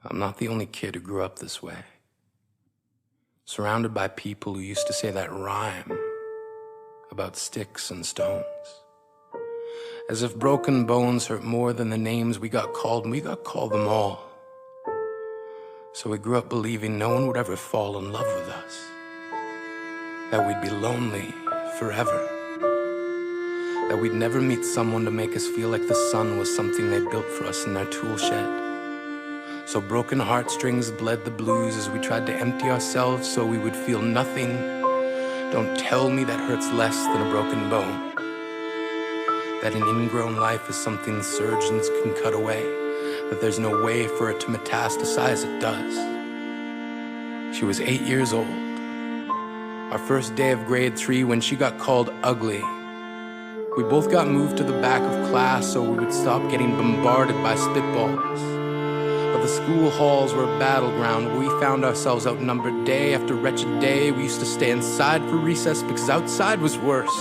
I'm not the only kid who grew up this way. Surrounded by people who used to say that rhyme about sticks and stones. As if broken bones hurt more than the names we got called, and we got called them all. So we grew up believing no one would ever fall in love with us. That we'd be lonely forever. That we'd never meet someone to make us feel like the sun was something they built for us in their tool shed. So broken heartstrings bled the blues as we tried to empty ourselves so we would feel nothing. Don't tell me that hurts less than a broken bone. That an ingrown life is something surgeons can cut away. That there's no way for it to metastasize, it does. She was 8 years old. Our first day of grade 3 when she got called ugly. We both got moved to the back of class so we would stop getting bombarded by spitballs. But the school halls were a battleground where we found ourselves outnumbered day after wretched day. We used to stay inside for recess because outside was worse.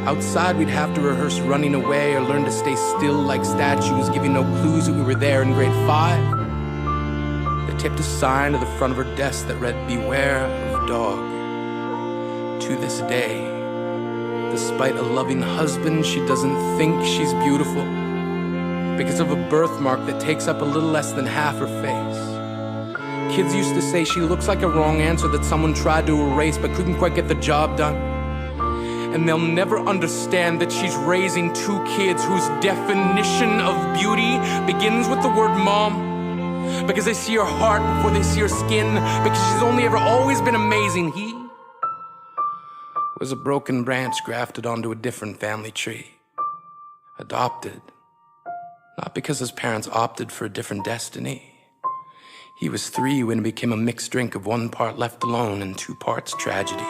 Outside we'd have to rehearse running away or learn to stay still like statues, giving no clues that we were there in grade 5. They taped a sign to the front of her desk that read, "Beware of dog." To this day, despite a loving husband, she doesn't think she's beautiful because of a birthmark that takes up a little less than half her face. Kids used to say she looks like a wrong answer that someone tried to erase but couldn't quite get the job done. And they'll never understand that she's raising 2 kids whose definition of beauty begins with the word mom. Because they see her heart before they see her skin. Because she's only ever always been amazing. He was a broken branch grafted onto a different family tree. Adopted. Not because his parents opted for a different destiny. He was 3 when it became a mixed drink of 1 part left alone and 2 parts tragedy.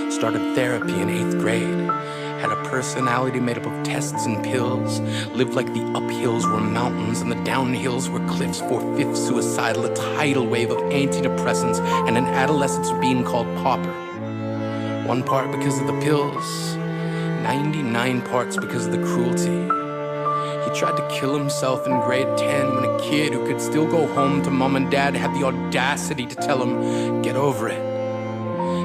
Started therapy in 8th grade. Had a personality made up of tests and pills. Lived like the uphills were mountains and the downhills were cliffs. 4/5 suicidal, a tidal wave of antidepressants, and an adolescence being called pauper. 1 part because of the pills, 99 parts because of the cruelty. He tried to kill himself in grade 10 when a kid who could still go home to mom and dad had the audacity to tell him, "Get over it."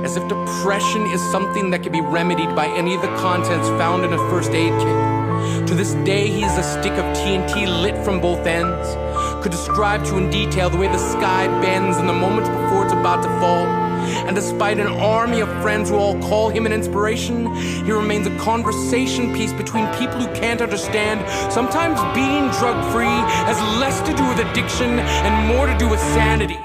As if depression is something that can be remedied by any of the contents found in a first aid kit. To this day, he's a stick of TNT lit from both ends. Could describe to you in detail the way the sky bends in the moments before it's about to fall. And despite an army of friends who all call him an inspiration, he remains a conversation piece between people who can't understand. Sometimes being drug-free has less to do with addiction and more to do with sanity.